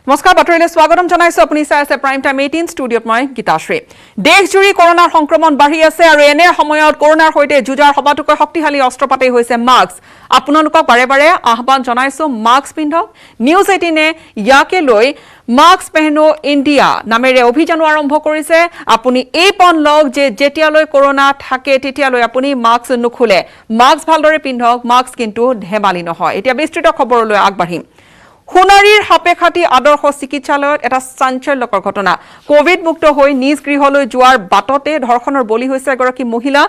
নমস্কাৰ বাতৰিলৈ স্বাগতম জনাইছো আপুনি চাই আছে প্ৰাইম টাইম 18 ষ্টুডিঅত মই গীতাশ্ৰী দেশজুৰি কৰোনাৰ সংক্ৰমণ বাঢ়ি আছে আৰু এনে সময়ত কৰোনাৰ সৈতে যুঁজাৰ সবাতোকৈ শক্তিশালী অস্ত্ৰপাতেই হৈছে মাস্ক আপোনালোকক বাৰে বাৰে আহ্বান জনাইছো মাস্ক পিন্ধক নিউজ 18 এ ইয়াকে লৈ মাস্ক পেহনো ইণ্ডিয়া নামেৰে অভিযান আৰম্ভ কৰিছে আপুনি এই পন লওক যে যেতিয়ালৈ কৰোনা থাকে তেতিয়ালৈ আপুনি মাস্ক নুখুলে মাস্ক ভালদৰে পিন্ধক মাস্ক কিন্তু ধেমালি নহয় এতিয়া বিস্তৃত খবৰলৈ আগবাঢ়িম হুনাৰীৰ হাপেখাটি আদৰ্শ চিকিৎসালয়ত এটা চাঞ্চল্যকৰ ঘটনা কোভিড মুক্ত হৈ নিজ গৃহলৈ যোৱাৰ বাটতে ধৰ্ষণৰ বলি হৈছে এগৰাকী মহিলা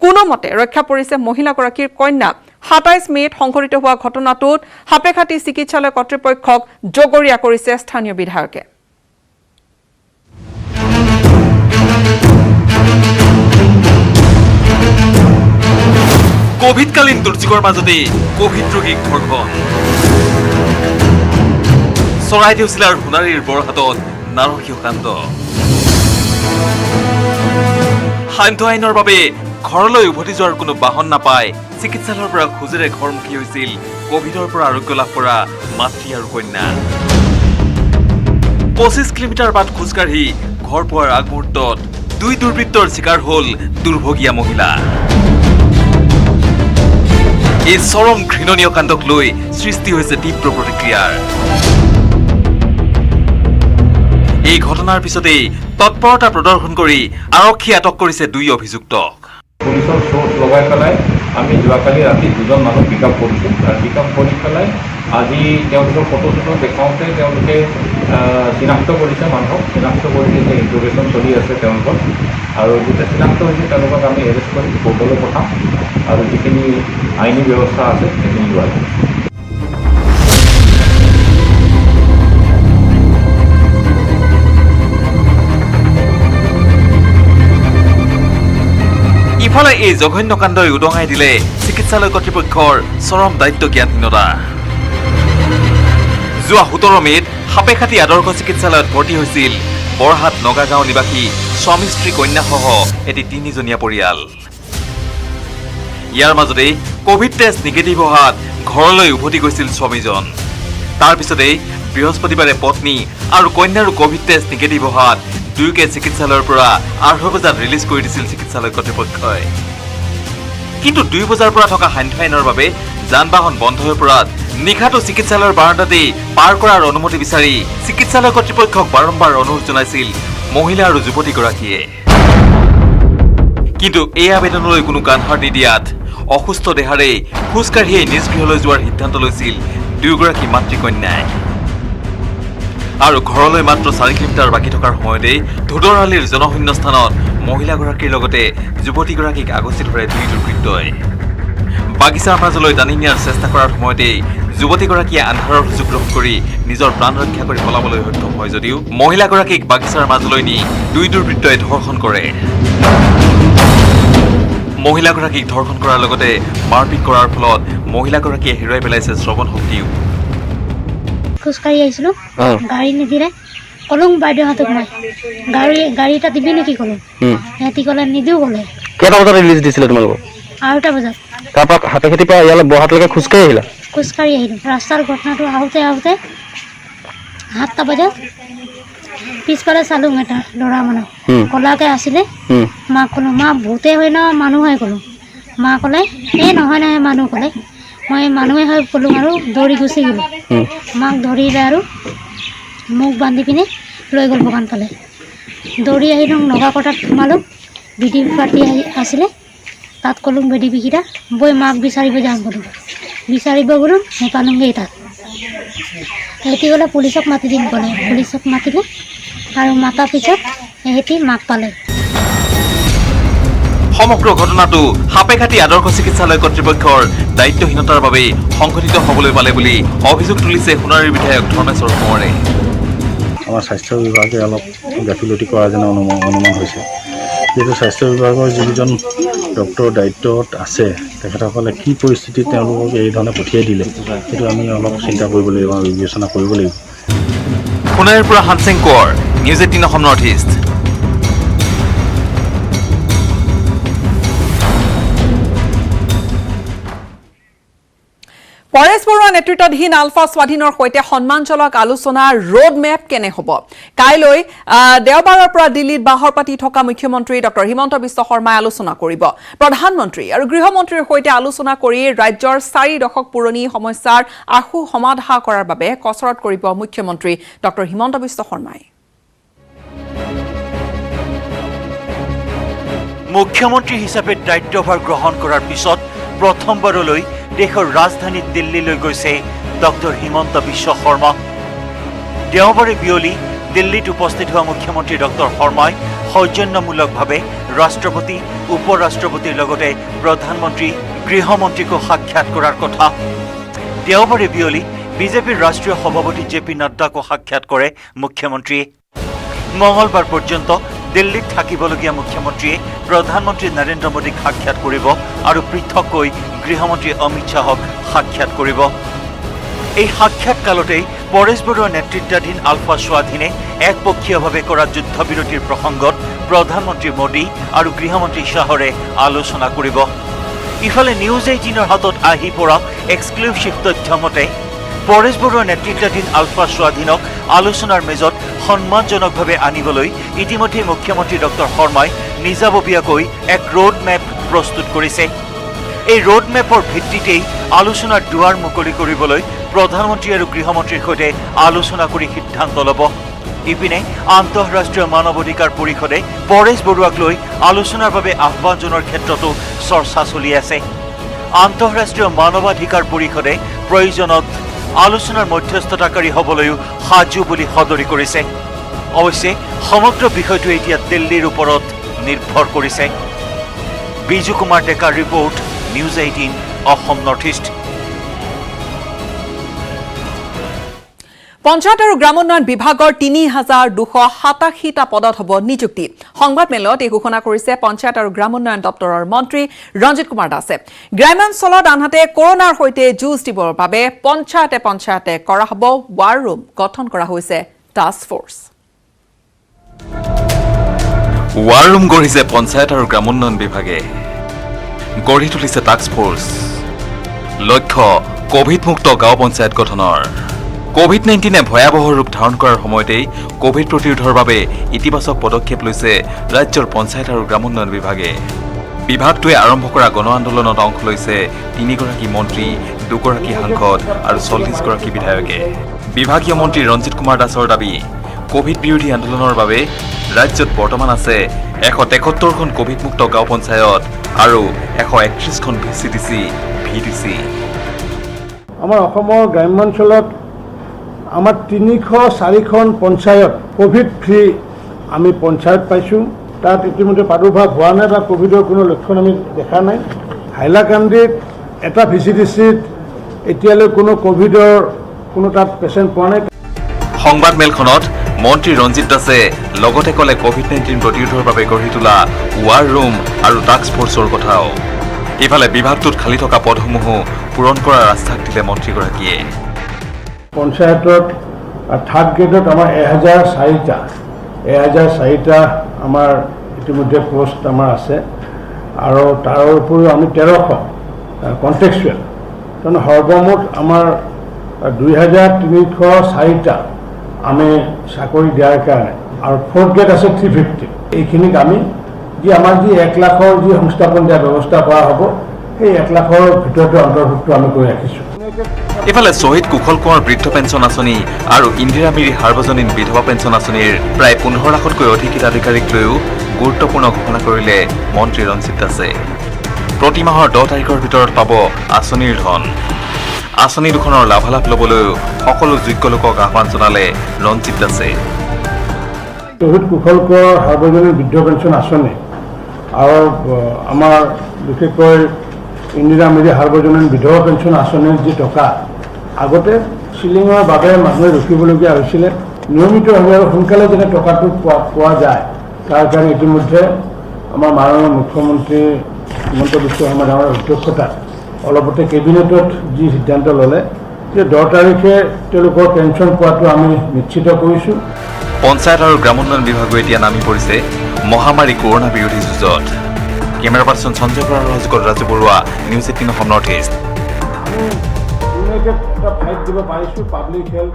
কোনোমতে ৰক্ষা পৰিছে মহিলাগৰাকীৰ কন্যা 27 মেত সংঘটিত হোৱা ঘটনাটোত হাপেখাটি চিকিৎসালয় কৰ্তৃপক্ষক জগৰীয়া কৰিছে স্থানীয় বিধায়কে কোভিডকালীন দুৰ্যোগৰ মাজতে কোভিড ৰোগীক ধৰ্ষণ চৰাইদেউ জিলাৰ সোণাৰীৰ বৰহাটত নাৰকীয় কাণ্ড সান্ধ্য আইনৰ বাবে ঘৰলৈ উভতি যোৱাৰ কোনো বাহন নাপায় চিকিৎসালয়ৰ পৰা খোজেৰে ঘৰমুখী হৈছিল কোভিডৰ পৰা আৰোগ্য লাভ কৰা মাতৃ আৰু কন্যা 25 কিলোমিটাৰ বাট খোজকাঢ়ি ঘৰ পোৱাৰ আগমুহূৰ্তত দুই দুৰ্বৃত্তৰ চিকাৰ হ'ল দুৰ্ভগীয়া মহিলা এই চৰম ঘৃণনীয় কাণ্ডক লৈ সৃষ্টি হৈছে তীব্ৰ প্ৰতিক্ৰিয়াৰ এই ঘটনাৰ পিছতেই তৎপৰতা প্ৰদৰ্শন কৰি আৰক্ষী আটক কৰিছে দুই অভিযুক্তক পুলিচৰ সোৰ্চ লগাই পেলাই আমি যোৱাকালি ৰাতি দুজন মানুহ পিকআপ কৰিছোঁ আৰু পিকআপ কৰি পেলাই আজি তেওঁলোকৰ ফটো দেখাওঁতে তেওঁলোকে চিনাক্ত কৰিছে মানুহক চিনাক্ত কৰি যে ইণ্টাৰভেশ্যন চলি আছে তেওঁলোকৰ আৰু যেতিয়া চিনাক্ত হৈছে তেওঁলোকক আমি এৰেষ্ট কৰি কোৰ্টলৈ পঠাম আৰু যিখিনি আইনী ব্যৱস্থা আছে সেইখিনি লোৱা যাব ইফালে এই জঘন্য কাণ্ডই উদঙাই দিলে চিকিৎসালয় কৰ্তৃপক্ষৰ চৰম দায়িত্ব জ্ঞানহীনতা যোৱা 17 মেত হাপেখাটি আদৰ্শ চিকিৎসালয়ত ভৰ্তি হৈছিল বৰহাট নগাগাঁও নিবাসী স্বামী স্ত্ৰী কন্যাসহ এটি 3জনীয়া পৰিয়াল ইয়াৰ মাজতে কোভিড টেষ্ট নিগেটিভ হোৱাত ঘৰলৈ উভতি গৈছিল স্বামীজন তাৰ পিছতেই বৃহস্পতিবাৰে পত্নী আৰু কন্যাৰো কোভিড টেষ্ট নিগেটিভ হোৱাত দুয়োকে চিকিৎসালয়ৰ পৰা 8 বজাত ৰিলিজ কৰি দিছিল চিকিৎসালয় কৰ্তৃপক্ষই কিন্তু 2 বজাৰ পৰা থকা সান্ধ্য আইনৰ বাবে যান বাহন বন্ধ হৈ পৰাত নিশাটো চিকিৎসালয়ৰ বাৰাণ্ডাতেই পাৰ কৰাৰ অনুমতি বিচাৰি চিকিৎসালয় কৰ্তৃপক্ষক বাৰম্বাৰ অনুৰোধ জনাইছিল মহিলা আৰু যুৱতীগৰাকীয়ে কিন্তু এই আবেদনলৈ কোনো কাণসাৰ নিদিয়াত অসুস্থ দেহাৰে খোজকাঢ়িয়েই নিজ গৃহলৈ যোৱাৰ সিদ্ধান্ত লৈছিল দুয়োগৰাকী মাতৃকন্যাই আৰু ঘৰলৈ মাত্ৰ 4 কিলোমিটাৰ বাকী থকাৰ সময়তে ধুদৰালিৰ জনশূন্য স্থানত মহিলাগৰাকীৰ লগতে যুৱতীগৰাকীক আগচি ধৰে দুই দুৰ্বৃত্তই বাগিচাৰ মাজলৈ টানি নিয়াৰ চেষ্টা কৰাৰ সময়তে যুৱতীগৰাকীয়ে আন্ধাৰৰ সুযোগ গ্ৰহণ কৰি নিজৰ প্ৰাণ ৰক্ষা কৰি পলাবলৈ সক্ষম হয় যদিও মহিলাগৰাকীক বাগিচাৰ মাজলৈ নি দুই দুৰ্বৃত্তই ধৰ্ষণ কৰে মহিলাগৰাকীক ধৰ্ষণ কৰাৰ লগতে মাৰপিট কৰাৰ ফলত মহিলাগৰাকীয়ে হেৰুৱাই পেলাইছে শ্ৰৱণ শক্তিও খোজকাঢ়ি আহিছিলোঁ গাড়ী নিদিলে কলং বাইদেউহঁতক মই গাড়ী এটা দিবি নেকি কলো সিহঁতি ক'লে নিদিওঁ ক'লে কেইটা বজাত ৰিলিজ দিছিলে তোমালোকক 8টা বজাত তাৰপৰা হাতেখেতিৰ পৰা ইয়ালৈ বৰহাটলৈকে খোজকাঢ়ি আহিলা খোজকাঢ়ি আহিলোঁ ৰাস্তাৰ ঘটনাটো আহোঁতে 7টা বজাত পিছফালে চালোঁ এটা ল'ৰা মানুহ ক'লাকৈ আছিলে মাক ক'লোঁ মা ভূতে হয় ন মানুহ হয় ক'লোঁ মা ক'লে এই নহয় মানুহ ক'লে মই মানুহে হৈ ক'লোঁ আৰু দৌৰি গুচি গ'লোঁ মাক ধৰিলে আৰু মোক বান্ধি পিনে লৈ গ'ল বগান পালে দৌৰি আহিলোঁ নগাকটাত সোমালোঁ বিধি পাতি আছিলে তাত ক'লোঁ বেদী বিকিটা বৈ মাক বিচাৰিব যাওঁ ক'লোঁ বিচাৰিব গ'লোঁ নেপালোঁগৈ তাত সিহঁতি ক'লে পুলিচক মাতি দিম ক'লে পুলিচক মাতিলে আৰু মাতাৰ পিছত সিহঁতি মাক পালে সমগ্ৰ ঘটনাটো হাপেখাটি আদৰ্শ চিকিৎসালয় কৰ্তৃপক্ষৰ দায়িত্বহীনতাৰ বাবে সংঘটিত হ'বলৈ পালে বুলি অভিযোগ তুলিছে সোণাৰীৰ বিধায়ক ধৰ্মেশ্বৰ কোঁৱৰে আমাৰ স্বাস্থ্য বিভাগে অলপ গাফিলতি কৰা যেন অনুমান হৈছে যিহেতু স্বাস্থ্য বিভাগৰ যিজন ডক্টৰৰ দায়িত্বত আছে তেখেতসকলে কি পৰিস্থিতিত তেওঁলোকক এই ধৰণে পঠিয়াই দিলে সেইটো আমি অলপ চিন্তা কৰিব লাগিব বিবেচনা কৰিব লাগিব সোণাৰীৰ পৰা Hansing Konwar news 18 Assam north East Paresh Baruah নেতৃত্বাধীন আলফা স্বাধীনৰ সৈতে সন্মানজনক আলোচনাৰ ৰোড মেপ কেনে হ'ব কাইলৈ দেওবাৰৰ পৰা দিল্লীত বাহৰ পাতি থকা মুখ্যমন্ত্ৰী ডক্টৰ হিমন্ত বিশ্ব শৰ্মাই আলোচনা কৰিব প্ৰধানমন্ত্ৰী আৰু গৃহমন্ত্ৰীৰ সৈতে আলোচনা কৰি ৰাজ্যৰ 4 দশক পুৰণি সমস্যাৰ আশু সমাধা কৰাৰ বাবে কচৰত কৰিব মুখ্যমন্ত্ৰী ডক্টৰ হিমন্ত বিশ্ব শৰ্মাই মুখ্যমন্ত্ৰী হিচাপে দায়িত্বভাৰ গ্ৰহণ কৰাৰ পিছত প্ৰথমবাৰলৈ দেশৰ ৰাজধানী দিল্লীলৈ গৈছে ডক্টৰ হিমন্ত বিশ্ব শৰ্মা দেওবাৰে বিয়লি দিল্লীত উপস্থিত হোৱা মুখ্যমন্ত্ৰী ডক্টৰ শৰ্মাই সৌজন্যমূলকভাৱে ৰাষ্ট্ৰপতি উপৰাষ্ট্ৰপতিৰ লগতে প্ৰধানমন্ত্ৰী গৃহমন্ত্ৰীকো সাক্ষাৎ কৰাৰ কথা দেওবাৰে বিয়লি বিজেপিৰ ৰাষ্ট্ৰীয় সভাপতি জেপি নাড্ডাকো সাক্ষাৎ কৰে মুখ্যমন্ত্ৰীয়ে মঙলবাৰ পৰ্যন্ত দিল্লীত থাকিবলগীয়া মুখ্যমন্ত্ৰীয়ে প্ৰধানমন্ত্ৰী নৰেন্দ্ৰ মোদীক সাক্ষাৎ কৰিব আৰু পৃথককৈ গৃহমন্ত্ৰী অমিত শ্বাহক সাক্ষাৎ কৰিব এই সাক্ষাৎকালতেই পৰেশ বৰুৱা নেতৃত্বাধীন আলফা স্বাধীনে একপক্ষীয়ভাৱে কৰা যুদ্ধবিৰতিৰ প্ৰসংগত প্ৰধানমন্ত্ৰী মোদী আৰু গৃহমন্ত্ৰী শ্বাহৰে আলোচনা কৰিব ইফালে নিউজ 18ৰ হাতত আহি পৰা এক্সক্লুচিভ তথ্য মতে পৰেশ বৰুৱা নেতৃত্বাধীন আলফা স্বাধীনক আলোচনাৰ মেজত সন্মানজনকভাৱে আনিবলৈ ইতিমধ্যে মুখ্যমন্ত্ৰী ডক্টৰ শৰ্মাই নিজাববীয়াকৈ এক ৰোড মেপ প্ৰস্তুত কৰিছে এই ৰোড মেপৰ ভিত্তিতেই আলোচনাৰ দুৱাৰ মুকলি কৰিবলৈ প্ৰধানমন্ত্ৰী আৰু গৃহমন্ত্ৰীৰ সৈতে আলোচনা কৰি সিদ্ধান্ত ল'ব ইপিনে আন্তঃৰাষ্ট্ৰীয় মানৱ অধিকাৰ পৰিষদে পৰেশ বৰুৱাক লৈ আলোচনাৰ বাবে আহ্বান জনোৱাৰ ক্ষেত্ৰতো চৰ্চা চলি আছে আন্তঃৰাষ্ট্ৰীয় মানৱাধিকাৰ পৰিষদে প্ৰয়োজনত আলোচনাৰ মধ্যস্থতাকাৰী হ'বলৈও সাজু বুলি সদৰি কৰিছে অৱশ্যে সমগ্ৰ বিষয়টো এতিয়া দিল্লীৰ ওপৰত নিৰ্ভৰ কৰিছে বিজু কুমাৰ ডেকাৰ report news 18 Assam north east panchayat আৰু গ্ৰামোন্নয়ন বিভাগৰ ৩,২৮৭টা পদত হ'ব নিযুক্তি সংবাদমেলত এই ঘোষণা কৰিছে পঞ্চায়ত আৰু গ্ৰামোন্নয়ন দপ্তৰৰ মন্ত্ৰী ৰঞ্জিত কুমাৰ দাসে গ্ৰামাঞ্চলত আনহাতে কৰোনাৰ সৈতে যুঁজ দিবৰ বাবে পঞ্চায়তে কৰা হ'ব ৱাৰ ৰুম গঠন কৰা হৈছে টাস্ক ফ'ৰ্চ ৱাৰ ৰুম গঢ়িছে পঞ্চায়ত আৰু গ্ৰামোন্নয়ন বিভাগে গঢ়ি তুলিছে টাস্ক ফ'ৰ্চ লক্ষ্য কোভিড-মুক্ত গাঁও পঞ্চায়ত গঠনৰ কোভিড-19 ভয়াৱহ ৰূপ ধাৰণ কৰাৰ সময়তেই কোভিড প্ৰতিৰোধৰ বাবে ইতিবাচক পদক্ষেপ লৈছে ৰাজ্যৰ পঞ্চায়ত আৰু গ্ৰামোন্নয়ন বিভাগে বিভাগটোৱে আৰম্ভ কৰা গণ আন্দোলনত অংশ লৈছে 3 গৰাকী মন্ত্ৰী 2 গৰাকী সাংসদ আৰু 40 গৰাকী বিধায়কে বিভাগীয় মন্ত্ৰী ৰঞ্জিত কুমাৰ দাসৰ দাবী কোভিড বিৰোধী আন্দোলনৰ বাবে ৰাজ্যত বৰ্তমান আছে 173খন কোভিড-মুক্ত গাঁও পঞ্চায়ত আৰু 131খন VCDC আমাৰ অসমৰ গ্ৰাম্যাঞ্চলত আমাৰ 304খন পঞ্চায়ত কোভিড ফ্ৰী আমি পঞ্চায়ত পাইছোঁ তাত ইতিমধ্যে প্ৰাদুৰ্ভাৱ হোৱা নাই বা কোভিডৰ কোনো লক্ষণ আমি দেখা নাই হাইলাকান্দিত এটা VCDCত এতিয়ালৈ কোনো কোভিডৰ কোনো তাত পেচেণ্ট পোৱা নাই সংবাদমেলখনত মন্ত্ৰী ৰঞ্জিত দাসে লগতে ক'লে কোভিড-19 প্ৰতিৰোধৰ বাবে গঢ়ি তোলা ৱাৰ ৰুম আৰু টাস্ক ফ'ৰ্চৰ কথাও ইফালে বিভাগটোত খালী থকা পদসমূহো পূৰণ কৰাৰ আশ্বাস দিলে মন্ত্ৰীগৰাকীয়ে পঞ্চায়তত থাৰ্ড গ্ৰেডত আমাৰ 1004টা আমাৰ ইতিমধ্যে পোষ্ট আমাৰ আছে আৰু তাৰ উপৰিও আমি 1300 কণ্টেক্সুৱেল তাৰমানে সৰ্বমুঠ আমাৰ 2304টা আমি চাকৰি দিয়াৰ কাৰণে আৰু ফ'ৰ্থ গ্ৰেড আছে 350 এইখিনিক আমি যি আমাৰ যি 1 লাখৰ যি সংস্থাপন দিয়াৰ ব্যৱস্থা কৰা হ'ব সেই 1 লাখৰ ভিতৰতে অন্তৰ্ভুক্ত আমি কৰি ৰাখিছোঁ ইফালে শ্বহীদ কুশল কোঁৱৰ বৃদ্ধ পেঞ্চন আঁচনি আৰু ইন্দিৰা মিৰি সাৰ্বজনীন বিধৱা পেঞ্চন আঁচনিৰ প্ৰায় 15 লাখতকৈ অধিক হিতাধিকাৰীক লৈও গুৰুত্বপূৰ্ণ ঘোষণা কৰিলে মন্ত্ৰী ৰঞ্জিত দাসে প্ৰতি মাহৰ 10 তাৰিখৰ ভিতৰত পাব আঁচনিৰ ধন আঁচনি দুখনৰ লাভালাভ ল'বলৈও সকলো যোগ্য লোকক আহ্বান জনালে ৰঞ্জিত দাসে শ্বহীদ কুশল কোঁৱৰ সাৰ্বজনীন বৃদ্ধ পেঞ্চন আঁচনি আৰু আমাৰ বিশেষকৈ ইন্দিৰা মিৰি সাৰ্বজনীন বিধৱা পেঞ্চন আঁচনিৰ যি টকা আগতে চিলিঙৰ বাবে মানুহে ৰখিবলগীয়া হৈছিলে নিয়মিতভাৱে আৰু সোনকালে যেনে টকাটো পোৱা যায় তাৰ কাৰণে ইতিমধ্যে আমাৰ মাননীয় মুখ্যমন্ত্ৰী হিমন্ত বিশ্ব শৰ্মা ডাঙৰীয়াৰ অধ্যক্ষতাত অলপতে কেবিনেটত যি সিদ্ধান্ত ল'লে যে 10 তাৰিখে তেওঁলোকৰ পেঞ্চন পোৱাটো আমি নিশ্চিত কৰিছোঁ পঞ্চায়ত আৰু গ্ৰামোন্নয়ন বিভাগে এতিয়া নামি পৰিছে মহামাৰী কৰোনা বিৰোধী যুঁজত কেমেৰা পাৰ্চন সঞ্জয় বৰাৰ সহযোগত Raju Baruah news 18 Assam north east ধুনীয়াকৈ এটা ফাইট দিব পাৰিছোঁ পাব্লিক হেল্থ।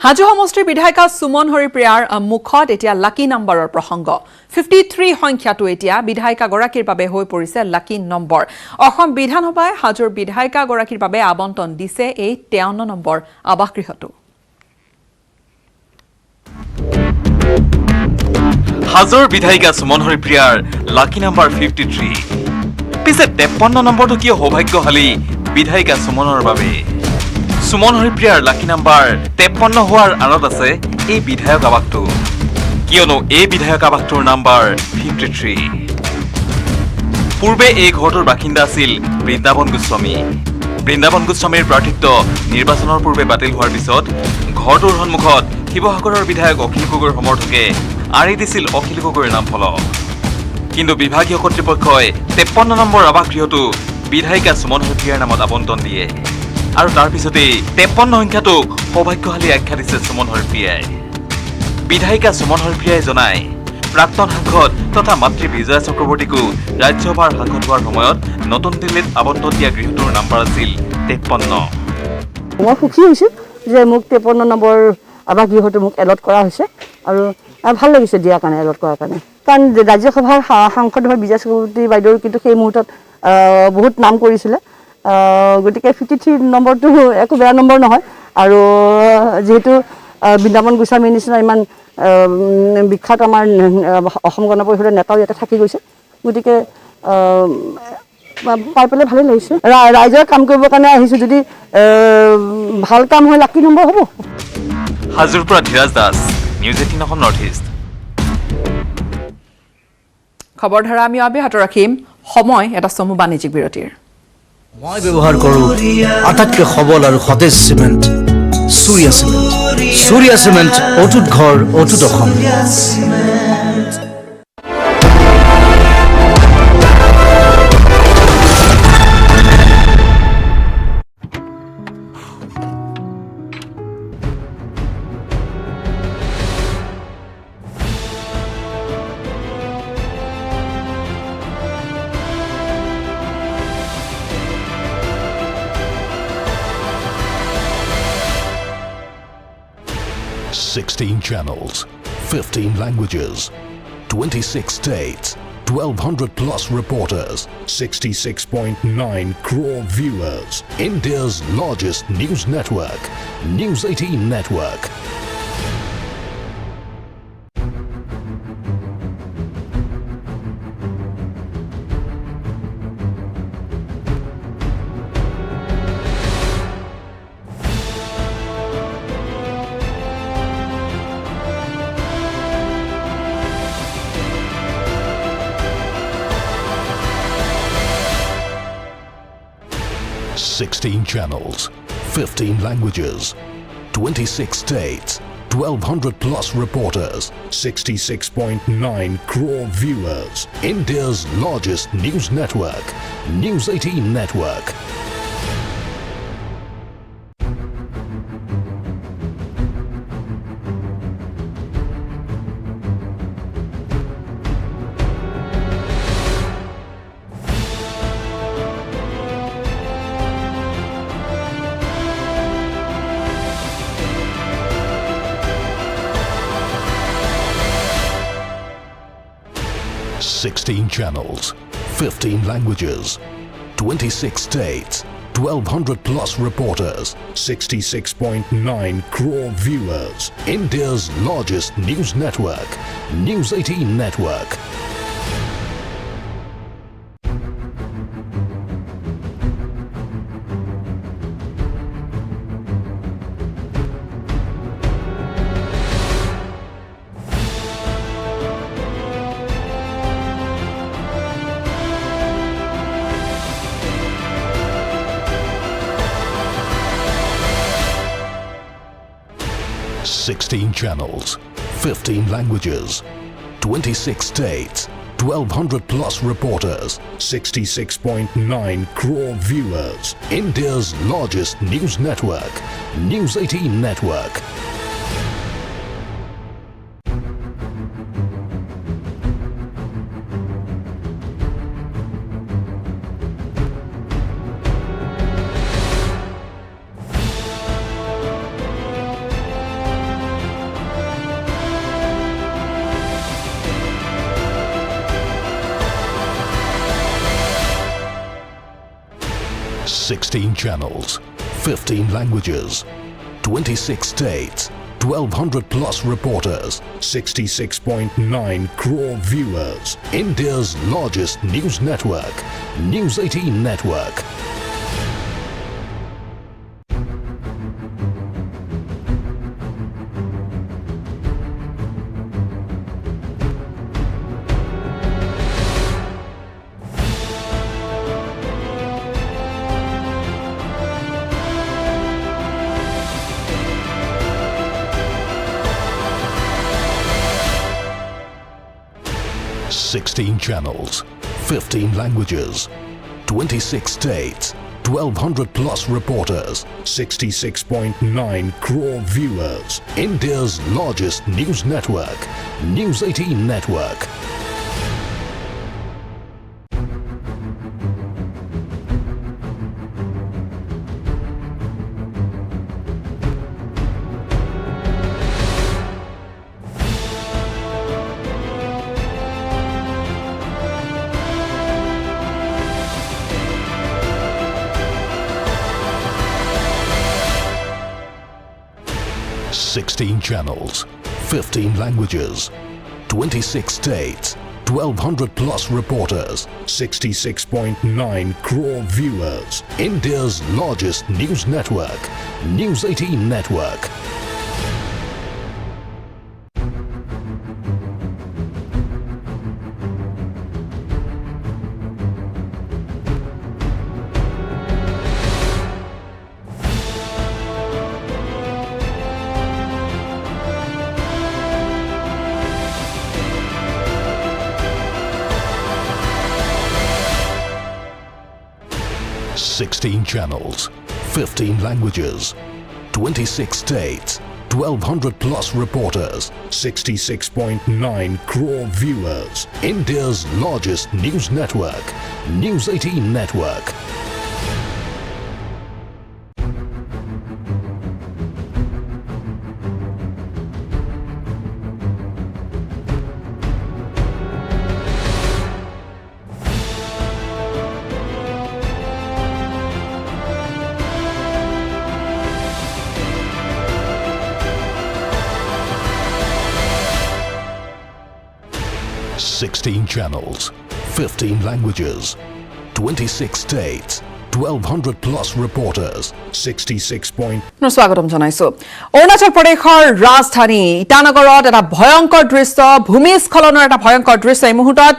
হাজো সমষ্টিৰ বিধায়িকা সুমন হৰিপ্ৰিয়াৰ মুখত এতিয়া লাকি নম্বৰৰ প্ৰসংগ 53 সংখ্যাটো এতিয়া বিধায়িকাগৰাকীৰ বাবে হৈ পৰিছে লাকি নম্বৰ। অসম বিধানসভাই হাজোৰ বিধায়িকাগৰাকীৰ বাবে আবণ্টন দিছে এই 53 নম্বৰ আৱাসগৃহটো। হাজোৰ বিধায়িকা সুমন হৰিপ্ৰিয়াৰ লাকি নম্বৰ 53। পিছে 53 নম্বৰটো কিয় সৌভাগ্যশালী বিধায়িকা সুমনৰ বাবে? সুমন হৰিপ্ৰিয়াৰ লাকি নম্বৰ 53 হোৱাৰ আঁৰত আছে এই বিধায়ক আৱাসটো, কিয়নো এই বিধায়ক আৱাসটোৰ নম্বৰ 53। পূৰ্বে এই ঘৰটোৰ বাসিন্দা আছিল বৃন্দাবন গোস্বামী। বৃন্দাবন গোস্বামীৰ প্ৰাৰ্থিত্ব নিৰ্বাচনৰ পূৰ্বে বাতিল হোৱাৰ পিছত ঘৰটোৰ সন্মুখত শিৱসাগৰৰ বিধায়ক অখিল গগৈৰ সমৰ্থকে আঁৰি দিছিল অখিল গগৈৰ নামফলক। কিন্তু বিভাগীয় কৰ্তৃপক্ষই 53 নম্বৰ আৱাসগৃহটো বিধায়িকা সুমন হৰিপ্ৰিয়াৰ নামত আবণ্টন দিয়ে আৰু তাৰ পিছতেই 53 সংখ্যাটোক সৌভাগ্যশালী আখ্যা দিছে সুমন হৰিপ্ৰিয়াই। বিধায়িকা সুমন হৰিপ্ৰিয়াই জনায়, প্ৰাক্তন সাংসদ তথা মাতৃ বিজয়া চক্ৰৱৰ্তীকো ৰাজ্যসভাৰ সাংসদ হোৱাৰ সময়ত নতুন দিল্লীত আবণ্টন দিয়া গৃহটোৰ নম্বৰ আছিল 53। মই সুখী হৈছোঁ যে মোক 53 নম্বৰ আৱাসগৃহটো মোক এলট কৰা হৈছে আৰু ভাল লাগিছে দিয়াৰ কাৰণে, এলট কৰাৰ কাৰণে। কাৰণ ৰাজ্যসভাৰ সাংসদ হোৱা বিজয়া চক্ৰৱৰ্তী বাইদেউৰ কিন্তু সেই মুহূৰ্তত বহুত নাম কৰিছিলে, গতিকে 53 নম্বৰটো একো বেয়া নম্বৰ নহয়। আৰু যিহেতু বৃন্দাবন গোস্বামীৰ নিচিনা ইমান বিখ্যাত আমাৰ অসম গণ পৰিষদৰ নেতাও ইয়াতে থাকি গৈছে, গতিকে পাই পেলাই ভালেই লাগিছে। ৰাইজৰ কাম কৰিবৰ কাৰণে আহিছোঁ, যদি ভাল কাম হয় লাকি নম্বৰ হ'ব। হাজোৰ পৰা Dhiraj Das, news 18 Assam north East. খবৰধাৰা আমি অব্যাহত ৰাখিম, সময় এটা চমু বাণিজ্যিক বিৰতিৰ। মই ব্যৱহাৰ কৰোঁ আটাইতকৈ সবল আৰু সতেজ cement, Surya cement. Surya cement, অটুট ঘৰ, অটুট Assam. Sixteen channels, 15 languages, 26 states, 1,200 plus reporters, 66.9 crore viewers. India's largest news network, News 18 Network. Sixteen channels, 15 languages, 26 states, 1,200 plus reporters, 66.9 crore viewers. India's largest news network, News 18 Network. Sixteen channels, 15 languages, 26 states, 1,200 plus reporters, 66.9 crore viewers. India's largest news network, News 18 Network. Sixteen channels, 15 languages, 26 states, 1,200 plus reporters, 66.9 crore viewers. India's largest news network, News 18 Network. 16 channels, 15 languages, 26 states, 1,200 plus reporters, 66.9 crore viewers. India's largest news network, News 18 Network. Sixteen channels, 15 languages, 26 states, 1,200 plus reporters, 66.9 crore viewers. India's largest news network, News 18 Network. Sixteen channels, 15 languages, 26 states, 1,200 plus reporters, 66.9 crore viewers. India's largest news network, News 18 Network. Sixteen channels, 15 languages, 26 states, 1,200 plus reporters, 66.9 crore viewers. India's largest news network, News 18 Network. Sixteen channels, 15 languages, 26 states, 1,200 plus reporters, 66. স্বাগতম জনাইছো অৰুণাচল প্ৰদেশৰ ৰাজধানী ইটানগৰত এটা ভয়ংকৰ দৃশ্য ভূমিস্খলনৰ এটা ভয়ংকৰ দৃশ্য এই মুহূৰ্তত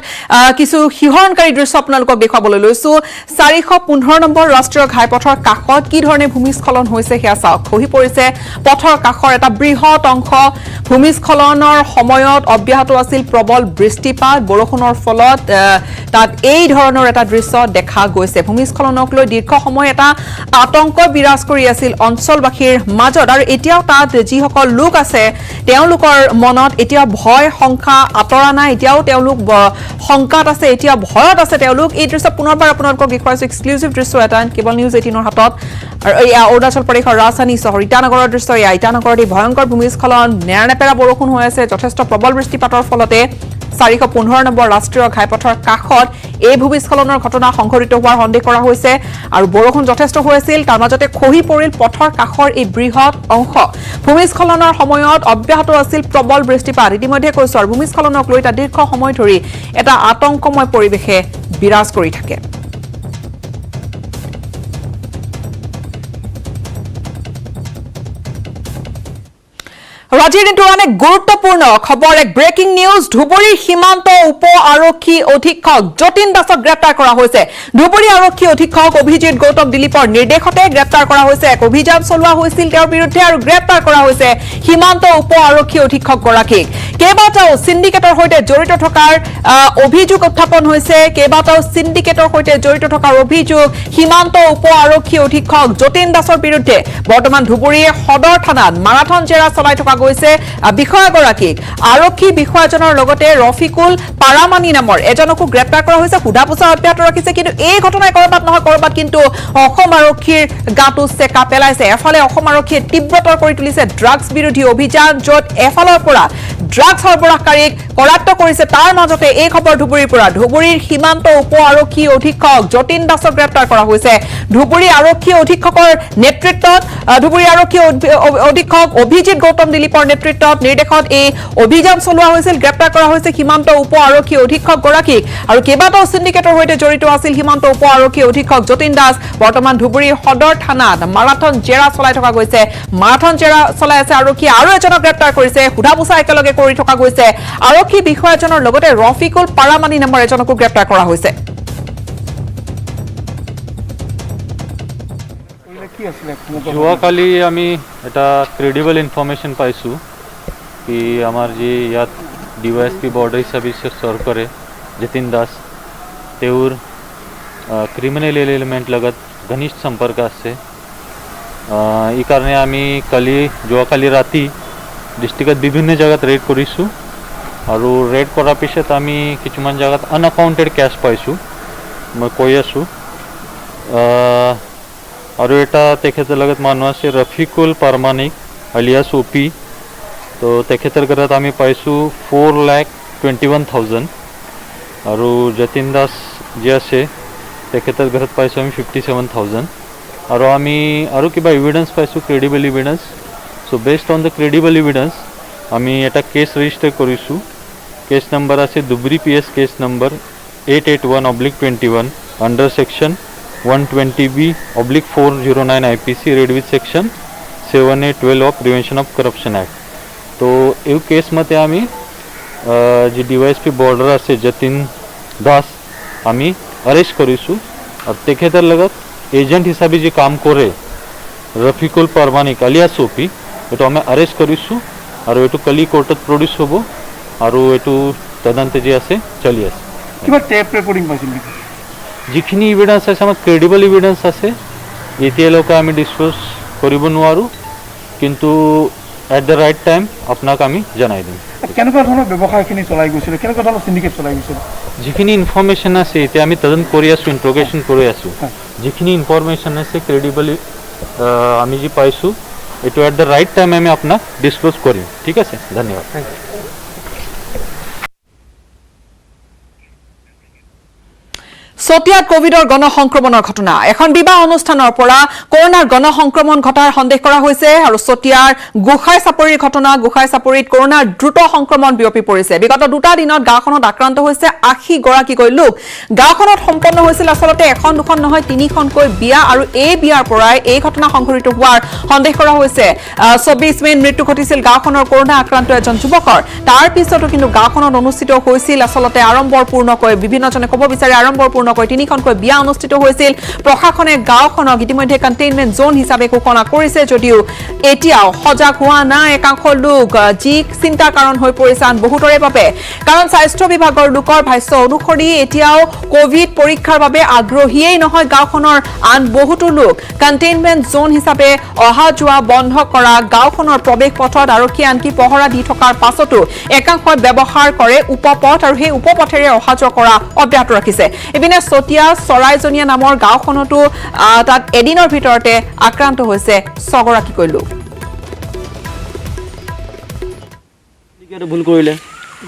কিছু শিহৰণকাৰী দৃশ্য আপোনালোকক দেখুৱাবলৈ লৈছো 415 নম্বৰ ৰাষ্ট্ৰীয় ঘাইপথৰ কাষত কি ধৰণে ভূমিস্খলন হৈছে সেয়া চাওক খহি পৰিছে পথৰ কাষৰ এটা বৃহৎ অংশ ভূমিস্খলনৰ সময়ত অব্যাহত আছিল প্ৰবল বৃষ্টিপাত বৰষুণৰ ফলত তাত এই ধৰণৰ এটা দৃশ্য দেখা গৈছে ভূমিস্খলনক লৈ দীৰ্ঘ সময় এটা আতংক বিৰাজ কৰি আছিল অঞ্চলবাসীৰ মাজত আৰু এতিয়াও তাত যিসকল লোক আছে তেওঁলোকৰ মনত এতিয়া ভয় সংখ্যা আতৰা নাই এতিয়াও তেওঁলোক সংকাত আছে এতিয়া ভয়ত আছে তেওঁলোক এই দৃশ্য পুনৰবাৰ আপোনালোকক দেখুৱাইছো এক্সক্লুসিভ দৃশ্য এটা কেৱল নিউজ 18 ৰ হাতত আৰু এই অৰুণাচল প্ৰদেশৰ ৰাজধানী চহৰ ইটানগৰৰ দৃশ্য এই ইটানগৰত এই ভয়ংকৰ ভূমিস্খলন নেৰানেপেৰা বৰষুণ হৈ আছে যথেষ্ট প্ৰবল বৃষ্টিপাতৰ ফলতে 415 নম্বৰ ৰাষ্ট্ৰীয় ঘাইপথৰ কাষত এই ভূমিস্খলনৰ ঘটনা সংঘটিত হোৱাৰ সন্দেহ কৰা হৈছে আৰু বৰষুণ যথেষ্ট হৈ আছিল তাৰ মাজতে খহি পৰিল পথৰ কাষৰ এই বৃহৎ অংশ ভূমিস্খলনৰ সময়ত অব্যাহত আছিল প্ৰবল বৃষ্টিপাত ইতিমধ্যে কৈছো আৰু ভূমিস্খলনক লৈ এটা দীৰ্ঘ সময় ধৰি এটা আতংকময় পৰিৱেশে বিৰাজ কৰি থাকে ৰাজ্যৰ অনেক গুৰুত্বপূৰ্ণ খবৰ এক ব্ৰেকিং নিউজ ধুবুৰী সীমান্ত উপ আৰক্ষী অধীক্ষক যতীন দাসক গ্ৰেপ্তাৰ কৰা হৈছে ধুবুৰী আৰক্ষী অধীক্ষক অভিজিত গৌতম দিলীপৰ নিৰ্দেশতে গ্ৰেপ্তাৰ কৰা হৈছে এক অভিযান চলোৱা হৈছিল তেওঁৰ বিৰুদ্ধে আৰু গ্ৰেপ্তাৰ কৰা হৈছে সীমান্ত উপ আৰক্ষী অধীক্ষক গৰাকীক কেইবাটাও সিন্ডিকেটৰ সৈতে জড়িত থকাৰ অভিযোগ উত্থাপন হৈছে কেইবাটাও সিন্ডিকেটৰ সৈতে জড়িত থকাৰ অভিযোগ সীমান্ত উপ আৰক্ষী অধীক্ষক যতীন দাসৰ বিৰুদ্ধে বৰ্তমান ধুবুৰী সদৰ থানাত মাৰাথন জেৰা চলাই থকা গৈছে বিষয়াগৰাকীক আৰক্ষী বিষয়াজনৰ লগতে ৰফিকুল পাৰামানি নামৰ এজনকো গ্ৰেপ্তাৰ কৰা হৈছে সুধাপোছা অব্যাহত ৰাখিছে কিন্তু এই ঘটনাই কৰবাত নহয় কৰবাত কিন্তু অসম আৰক্ষীৰ গাটো চেকা পেলাইছে এফালে অসম আৰক্ষীয়ে তীব্ৰতৰ কৰি তুলিছে ড্ৰাগছ বিৰোধী অভিযান য'ত এফালৰ পৰা ড্ৰাগছ সৰবৰাহকাৰীক কৰায়ত্ব কৰিছে। তাৰ মাজতে এই খবৰ ধুবুৰীৰ পৰা। ধুবুৰীৰ সীমান্ত উপ আৰক্ষী অধীক্ষক যতীন দাসক গ্ৰেপ্তাৰ কৰা হৈছে। ধুবুৰী আৰক্ষী অধীক্ষকৰ নেতৃত্বত ধুবুৰী আৰক্ষী অধীক্ষক অভিজিত গৌতম দিলীপৰ নেতৃত্বত নিৰ্দেশত এই অভিযান চলোৱা হৈছিল। গ্ৰেপ্তাৰ কৰা হৈছে সীমান্ত উপ আৰক্ষী অধীক্ষকগৰাকীক আৰু কেইবাটাও সিন্ডিকেটৰ সৈতে জড়িত আছিল সীমান্ত উপ আৰক্ষী অধীক্ষক যতীন দাস। বৰ্তমান ধুবুৰী সদৰ থানাত মাৰাথন জেৰা চলাই থকা গৈছে। মাৰাথন জেৰা চলাই আছে আৰক্ষীয়ে। আৰু এজনক গ্ৰেপ্তাৰ কৰিছে। সোধা পোছা একেলগে কৰি থকা গৈছে। আৰক্ষী বিষয়াজনৰ লগতে ৰফিকুল পাৰামানি নামৰ এজনকো গ্ৰেপ্তাৰ কৰা হৈছে। যোৱাকালি আমি এটা ক্ৰেডিবল ইনফৰ্মেশ্যন পাইছোঁ কি আমাৰ যি ইয়াত DYSP বৰ্ডাৰ হিচাপে চাৰ্ভ কৰে যতীন দাস, তেওঁৰ ক্ৰিমিনেল এলিমেণ্ট লগত ঘনিষ্ঠ সম্পৰ্ক আছে। এই কাৰণে আমি যোৱাকালি ৰাতি ডিষ্ট্ৰিক্টত বিভিন্ন জেগাত ৰেড কৰিছোঁ আৰু ৰেড কৰাৰ পিছত আমি কিছুমান জেগাত আনএকাউণ্টেড কেছ পাইছোঁ। মই কৈ আছোঁ আৰু এটা তেখেতৰ লগত মানুহ আছে ৰফিকুল পাৰমানিক আলিয়াছ OP। তো তেখেতৰ ঘৰত আমি পাইছোঁ 4,21,000 আৰু যতীন দাস যি আছে তেখেতৰ ঘৰত পাইছোঁ আমি 57,000 আৰু আমি আৰু কিবা এভিডেন্স পাইছোঁ, credible evidence. So' based on the credible evidence আমি এটা কেছ ৰেজিষ্টাৰ কৰিছোঁ। কেছ নম্বৰ আছে Dhubri PS case number 881/21 under section 120B/409 IPC read with section 7A12 of prevention of corruption act. তো এই কেছ মতে আমি যি DYSP বৰ্ডাৰ আছে যতীন দাস আমি এৰেষ্ট কৰিছোঁ আৰু তেখেতৰ লগত এজেণ্ট হিচাপে যি কাম কৰে ৰফিকুল পাৰমানিক আলিয়াছ OP, এইটো আমি এৰেষ্ট কৰিছোঁ আৰু এইটো কালি কোৰ্টত প্ৰডিউচ হ'ব আৰু এইটো তদন্ত যি আছে চলি আছে। কিবা টেপ ৰেকৰ্ডিং পাইছিল নেকি? যিখিনি এভিডেন্স আছে আমাৰ ক্ৰেডিবল এভিডেন্স আছে, এতিয়ালৈকে আমি ডিছক্ল'জ কৰিব নোৱাৰোঁ, কিন্তু এট দ্য ৰাইট টাইম আপোনাক আমি জনাই দিম। কেনেকুৱা ধৰণৰ ব্যৱসায়খিনি চলাই গৈছিলে, কেনেকুৱা ধৰণৰ চিণ্ডিকেট চলাই গৈছিলে? যিখিনি ইনফৰ্মেশ্যন আছে এতিয়া আমি তদন্ত কৰি আছোঁ, ইণ্ট্ৰগেশ্যন কৰি আছোঁ। যিখিনি ইনফৰ্মেশ্যন আছে ক্ৰেডিবলি আমি যি পাইছোঁ এইটো এট দ্য ৰাইট টাইম আমি আপোনাক ডিছক্ল'জ কৰিম। ঠিক আছে, ধন্যবাদ। চতিয়াত কোভিডৰ গণসংক্ৰমণৰ ঘটনা। এখন বিবাহ অনুষ্ঠানৰ পৰা কৰোনাৰ গণসংক্ৰমণ ঘটাৰ সন্দেহ কৰা হৈছে আৰু চতিয়াৰ গোসাই চাপৰিৰ ঘটনা। গোসাই চাপৰিত কৰোনাৰ দ্ৰুত সংক্ৰমণ বিয়পি পৰিছে। বিগত 2টা দিনত গাঁওখনত আক্ৰান্ত হৈছে 80 গৰাকীকৈ লোক। গাঁওখনত সম্পন্ন হৈছিল আচলতে এখন দুখন নহয় 3খনকৈ বিয়া আৰু এই বিয়াৰ পৰাই এই ঘটনা সংঘটিত হোৱাৰ সন্দেহ কৰা হৈছে। 24 মে'ত মৃত্যু ঘটিছিল গাঁওখনৰ কৰোনা আক্ৰান্ত এজন যুৱকৰ। তাৰ পিছতো কিন্তু গাঁওখনত অনুষ্ঠিত হৈছিল আচলতে আড়ম্বৰপূৰ্ণকৈ, বিভিন্নজনে ক'ব বিচাৰে আড়ম্বৰপূৰ্ণকৈ 3খনকৈ বিয়া অনুষ্ঠিত হৈছিল। প্ৰশাসনে গাঁওখনক ইতিমধ্যে কণ্টেইনমেণ্ট জোন হিচাপে ঘোষণা কৰিছে যদিও এতিয়াও সজাগ হোৱা নাই একাংশ লোক, যি চিন্তাৰ কাৰণ হৈ পৰিছে আন বহুতৰে বাবে। কাৰণ স্বাস্থ্য বিভাগৰ লোকৰ ভাষ্য অনুসৰি এতিয়াও কোভিড পৰীক্ষাৰ বাবে আগ্ৰহীয়েই নহয় গাঁওখনৰ আন বহুতো লোক। কণ্টেইনমেণ্ট জোন হিচাপে অহা যোৱা বন্ধ কৰা গাঁওখনৰ প্ৰৱেশ পথত আৰক্ষীয়ে আনকি পহৰা দি থকাৰ পাছতো একাংশই ব্যৱহাৰ কৰে উপপথ আৰু সেই উপপথেৰে অহা যোৱা কৰা অব্যাহত ৰাখিছে। ইপিনে চতিয়া চৰাইজনীয়া নামৰ গাঁওখনতো তাত এদিনৰ ভিতৰতে আক্ৰান্ত হৈছে 6 গৰাকীকৈ লোক। ভুল কৰিলে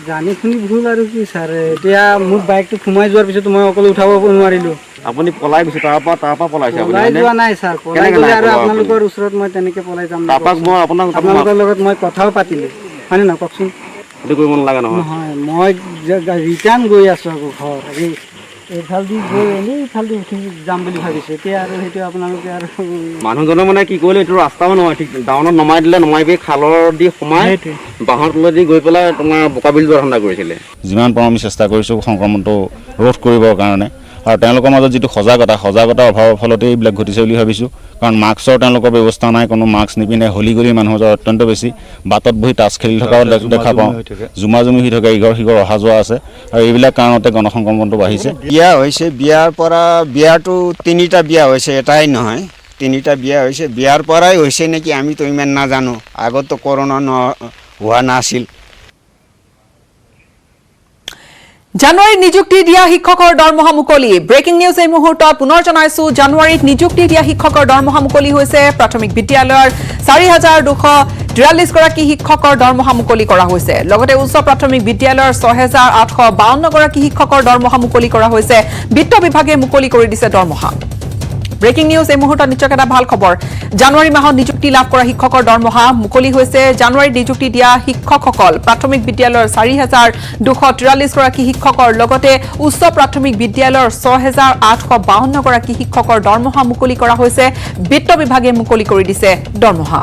জানি শুনি ভুল আৰু কি ছাৰ, এতিয়া মোৰ বাইকটো সোমাই যোৱাৰ পিছত মই অকলে উঠাব নোৱাৰিলোঁ। আপুনি পলাই গৈছে, তাৰ পৰা পলাইছে? পলাই যোৱা নাই ছাৰ, পলাই গ'লে আৰু আপোনালোকৰ ওচৰত মই তেনেকৈ পলাই যাম। আপোনালোকৰ লগত মই কথাও পাতিলোঁ, হয়নে নহয় কওকচোন? সেইটো কৰিব নালাগে নহয়। মই ৰিটাৰ্ণ গৈ আছোঁ আকৌ ঘৰ, এইফালেদি গৈ এনেই ইফালেদি উঠি যাম বুলি ভাবিছোঁ। এতিয়া আৰু সেইটো আপোনালোকে আৰু মানুহজনে মানে কি কৰিলে, এইটো ৰাস্তাও নহয়, ঠিক ডাউনত নমাই দিলে, নমাই পি খালৰ দি সোমাই বাঁহৰ তলেদি গৈ পেলাই তোমাৰ বোকাবিল যোৱাৰ ধান্দা কৰিছিলে। যিমান পাৰোঁ আমি চেষ্টা কৰিছোঁ সংক্ৰমণটো ৰোধ কৰিবৰ কাৰণে, আৰু তেওঁলোকৰ মাজত যিটো সজাগতাৰ অভাৱৰ ফলতে এইবিলাক ঘটিছে বুলি ভাবিছোঁ। কাৰণ মাস্কৰ তেওঁলোকৰ ব্যৱস্থা নাই, কোনো মাস্ক নিপিন্ধে, হলি গলি মানুহৰ অত্যন্ত বেছি, বাটত বহি তাচ খেলি থকাও দেখা পাওঁ, জুমা জুমি হৈ থকা ইঘৰ সিঘৰ অহা যোৱা আছে, আৰু এইবিলাক কাৰণতে গণসংক্ৰমণটো বাঢ়িছে। বিয়া হৈছে, বিয়াৰ পৰা বিয়াটো 3টা বিয়া হৈছে, এটাই নহয় 3টা বিয়া হৈছে। বিয়াৰ পৰাই হৈছে নেকি আমিতো ইমান নাজানো, আগতো কৰোণা হোৱা নাছিল। জানুৱাৰীত নিযুক্তি দিয়া শিক্ষকৰ দৰমহা মুকলি ব্ৰেকিং নিউজ এই মুহূৰ্তত পুনৰ জনাইছো জানুৱাৰীত নিযুক্তি দিয়া শিক্ষকৰ দৰমহা মুকলি হৈছে প্ৰাথমিক বিদ্যালয়ৰ 4242 গৰাকী শিক্ষকৰ দৰমহা মুকলি কৰা হৈছে লগতে উচ্চ প্ৰাথমিক বিদ্যালয়ৰ 6852 গৰাকী শিক্ষকৰ দৰমহা মুকলি কৰা হৈছে বিত্ত বিভাগে মুকলি কৰি দিছে দৰমহা ব্ৰেকিং নিউজ এই মুহূৰ্তত নিশ্চয় এটা ভাল খবৰ জানুৱাৰী মাহত নিযুক্তি লাভ কৰা শিক্ষকৰ দৰমহা মুকলি হৈছে জানুৱাৰীত নিযুক্তি দিয়া শিক্ষকসকল প্ৰাথমিক বিদ্যালয়ৰ 4243 গৰাকী শিক্ষকৰ লগতে উচ্চ প্ৰাথমিক বিদ্যালয়ৰ 6852 গৰাকী শিক্ষকৰ দৰমহা মুকলি কৰা হৈছে বিত্ত বিভাগে মুকলি কৰি দিছে দৰমহা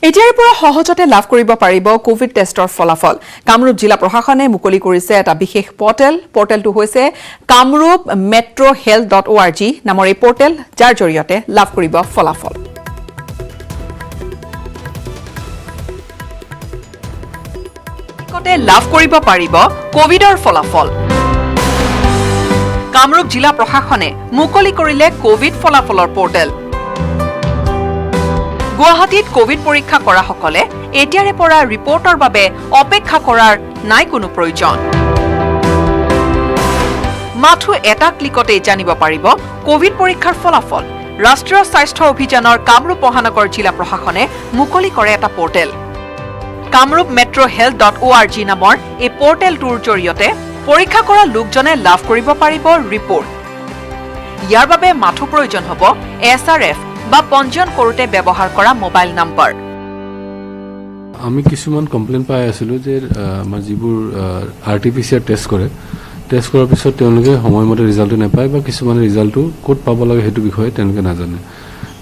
এতিয়াৰ পৰা সহজতে লাভ কৰিব পাৰিব কোভিড টেষ্টৰ ফলাফল কামৰূপ জিলা প্ৰশাসনে মুকলি কৰিছে এটা বিশেষ পৰ্টেলটো হৈছে কামৰূপ মেট্ৰ health.org নামৰ এই পৰ্টেল যাৰ জৰিয়তে লাভ কৰিব ফলাফল লাভ কৰিব পাৰিব কোভিডৰ ফলাফল কামৰূপ জিলা প্ৰশাসনে মুকলি কৰিলে কোভিড ফলাফলৰ পৰ্টেল গুৱাহাটীত কোভিড পৰীক্ষা কৰা সকলে এতিয়াৰে পৰা ৰিপৰ্টৰ বাবে অপেক্ষা কৰাৰ নাই কোনো প্ৰয়োজন মাথো এটা ক্লিকতে জানিব পাৰিব কোভিড পৰীক্ষাৰ ফলাফল ৰাষ্ট্ৰীয় স্বাস্থ্য অভিযানৰ কামৰূপ মহানগৰ জিলা প্ৰশাসনে মুকলি কৰে এটা পৰ্টেল কামৰূপ মেট্ৰ health.org নামৰ এই পৰ্টেলটোৰ জৰিয়তে পৰীক্ষা কৰা লোকজনে লাভ কৰিব পাৰিব ৰিপৰ্ট ইয়াৰ বাবে মাথো প্ৰয়োজন হ'ব SRF বা পঞ্জীয়ন কৰোতে ব্যৱহাৰ কৰা মোবাইল নম্বৰ আমি কিছুমান কমপ্লেইন পাই আছিলোঁ যে আমাৰ যিবোৰ RT-PCR টেষ্ট কৰাৰ পিছত তেওঁলোকে সময়মতে ৰিজাল্টটো নাপায় বা কিছুমানে ৰিজাল্টটো ক'ত পাব লাগে সেইটো বিষয়ে তেওঁলোকে নাজানে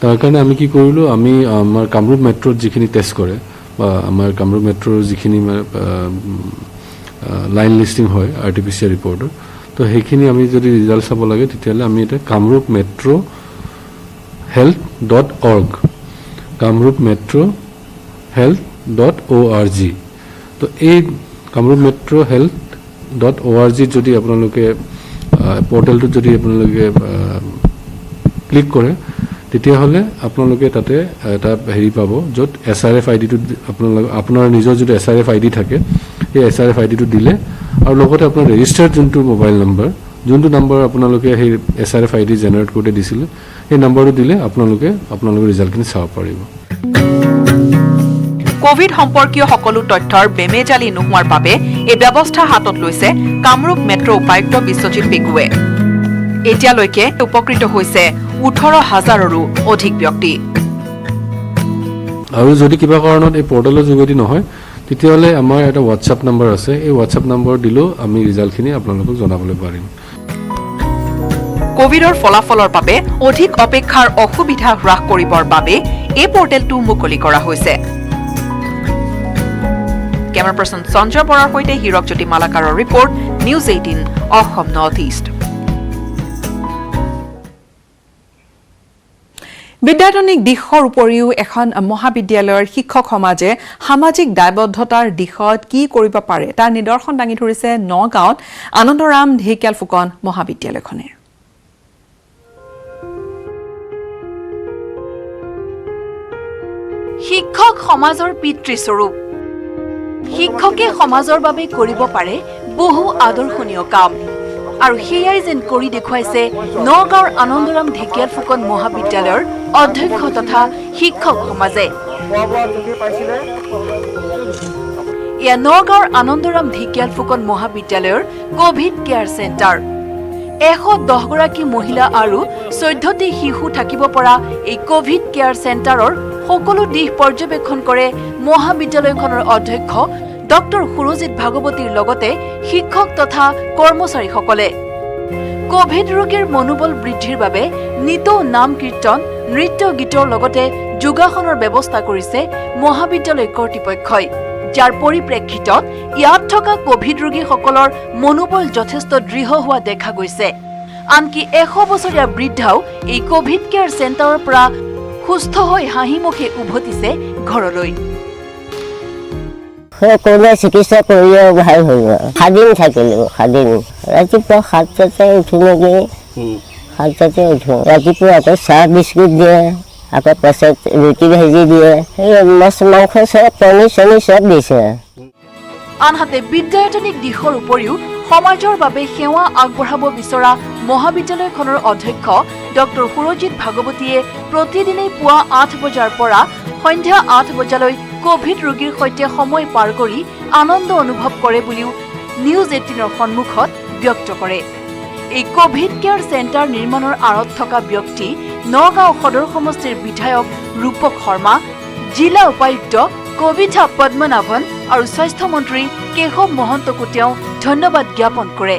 তাৰ কাৰণে আমি কি কৰিলোঁ আমি আমাৰ কামৰূপ মেট্ৰত যিখিনি টেষ্ট কৰে বা আমাৰ কামৰূপ মেট্ৰৰ যিখিনি লাইন লিষ্টিং হয় RT-PCR ৰিপৰ্টৰ তো সেইখিনি আমি যদি ৰিজাল্ট চাব লাগে তেতিয়াহ'লে আমি এটা Kamrup metro health.org Kamrup metro health.org তো এই কামৰূপ মেট্ৰ health.org যদি আপোনালোকে পৰ্টেলটোত যদি আপোনালোকে ক্লিক কৰে তেতিয়াহ'লে আপোনালোকে তাতে এটা হেৰি পাব য'ত SRF আইডিটো আপোনাৰ নিজৰ যদি SRF আইডি থাকে এই SRF আইডিটো দিলে আৰু লগতে আপোনাৰ ৰেজিষ্টাৰ্ড যোনটো মোবাইল নম্বৰ যোনটো নম্বৰ আপোনালোকে সেই SRF আইডি জেনেৰেট কৰোঁতে দিছিলে এই নম্বৰটো দিলে আপোনালোকে ৰিজাল্টখিনি চাব পাৰিব কোভিড সম্পৰ্কীয় সকলো তথ্যৰ বেমেজালি নোহোৱাৰ বাবে এই ব্যৱস্থা হাতত লৈছে কামৰূপ মেট্ৰ উপায়ুক্ত বিশ্বজিৎ পেগুৱে এতিয়ালৈকে উপকৃত হৈছে 18,000ৰো অধিক ব্যক্তি আৰু যদি কিবা কাৰণত এই পৰ্টেলৰ যোগেদি নহয় তেতিয়াহ'লে আমাৰ এটা হোৱাটছআপ নম্বৰ আছে এই হোৱাটছআপ নম্বৰ দিলেও আমি ৰিজাল্টখিনি আপোনালোকক জনাবলৈ পাৰিম কোভিডৰ ফলাফলৰ বাবে অধিক অপেক্ষাৰ অসুবিধা হ্ৰাস কৰিবৰ বাবে এই পৰ্টেলটো মুকলি কৰা হৈছে কেমেৰা পাৰ্চন সঞ্জয় বৰাৰ সৈতে হিৰকজ্যোতি মালাকাৰৰ report news 18 Assam north East বিদ্যায়তনিক দিশৰ উপৰিও এখন মহাবিদ্যালয়ৰ শিক্ষক সমাজে সামাজিক দায়বদ্ধতাৰ দিশত কি কৰিব পাৰে তাৰ নিদৰ্শন দাঙি ধৰিছে নগাঁৱত আনন্দৰাম ঢেকিয়াল ফুকন মহাবিদ্যালয়খনে শিক্ষক সমাজৰ পিতৃস্বৰূপ শিক্ষকে সমাজৰ বাবে কৰিব পাৰে বহু আদৰ্শনীয় কাম আৰু সেয়াই যেন কৰি দেখুৱাইছে নগাঁৱৰ আনন্দৰাম ঢেকিয়াল ফুকন মহাবিদ্যালয়ৰ অধ্যক্ষ তথা শিক্ষক সমাজে এয়া নগাঁৱৰ আনন্দৰাম ঢেকিয়াল ফুকন মহাবিদ্যালয়ৰ কোভিড কেয়াৰ চেণ্টাৰ 110 গৰাকী মহিলা আৰু 14টি শিশু থাকিব পৰা এই কোভিড কেয়াৰ চেণ্টাৰৰ সকলো দিশ পৰ্যবেক্ষণ কৰে মহাবিদ্যালয়খনৰ অধ্যক্ষ ডক্টৰ সুৰজিৎ ভাগৱতীৰ লগতে শিক্ষক তথা কৰ্মচাৰীসকলে কোভিড ৰোগীৰ মনোবল বৃদ্ধিৰ বাবে নিতৌ নাম কীৰ্তন নৃত্য গীতৰ লগতে যোগাসনৰ ব্যৱস্থা কৰিছে মহাবিদ্যালয় কৰ্তৃপক্ষই যাৰ পৰিপ্ৰেক্ষিতত ইয়াত থকা কোভিড ৰোগীসকলৰ মনোবল যথেষ্ট দৃঢ় হোৱা দেখা গৈছে আনকি 100 বছৰীয়া বৃদ্ধাও এই কোভিড কেয়াৰ চেণ্টাৰৰ পৰা সুস্থ হৈ হাঁহিমুখে উভতিছে ঘৰলৈ সকলোৱে চিকিৎসা কৰিলেও ভাল হ'ব সাদিন থাকিলোঁ ৰাতিপুৱা 7টাতে উঠি মেলি সাতটাতে উঠোঁ ৰাতিপুৱা আকৌ চাহ বিস্কুট দিয়ে আকৌ পাছত ৰুটি ভাজি দিয়ে সেই মাছ মাংস চব পনীৰ চনীৰ চব দিছে আনহাতে বিদ্যায়তনিক দিশৰ উপৰিও সমাজৰ বাবে সেৱা আগবঢ়াব বিচৰা মহাবিদ্যালয়খনৰ অধ্যক্ষ ডক্টৰ সুৰজিৎ ভাগৱতীয়ে প্ৰতিদিনেই পুৱা 8 বজাৰ পৰা সন্ধ্যা 8 বজালৈ কোভিড ৰোগীৰ সৈতে সময় পাৰ কৰি আনন্দ অনুভৱ কৰে বুলিও নিউজ 18ৰ সন্মুখত ব্যক্ত কৰে এই কোভিড কেয়াৰ চেণ্টাৰ নিৰ্মাণৰ আঁৰত থকা ব্যক্তি নগাঁও সদৰ সমষ্টিৰ বিধায়ক ৰূপক শৰ্মা জিলা উপায়ুক্ত কবিতা পদ্মনাভন আৰু স্বাস্থ্য মন্ত্ৰী কেশৱ মহন্তকো তেওঁ ধন্যবাদ জ্ঞাপন কৰে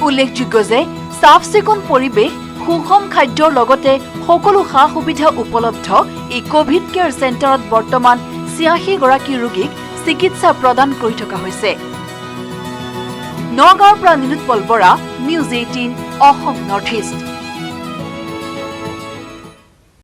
উল্লেখযোগ্য যে চাফ চিকুণ পৰিৱেশ সুষম খাদ্যৰ লগতে সকলো সা সুবিধা উপলব্ধ এই কোভিড কেয়াৰ চেণ্টাৰত বৰ্তমান ৮৬ গৰাকী ৰোগীক চিকিৎসা প্ৰদান কৰি থকা হৈছে নগাঁৱৰ পৰা Nilotpal Bora news 18 Assam north east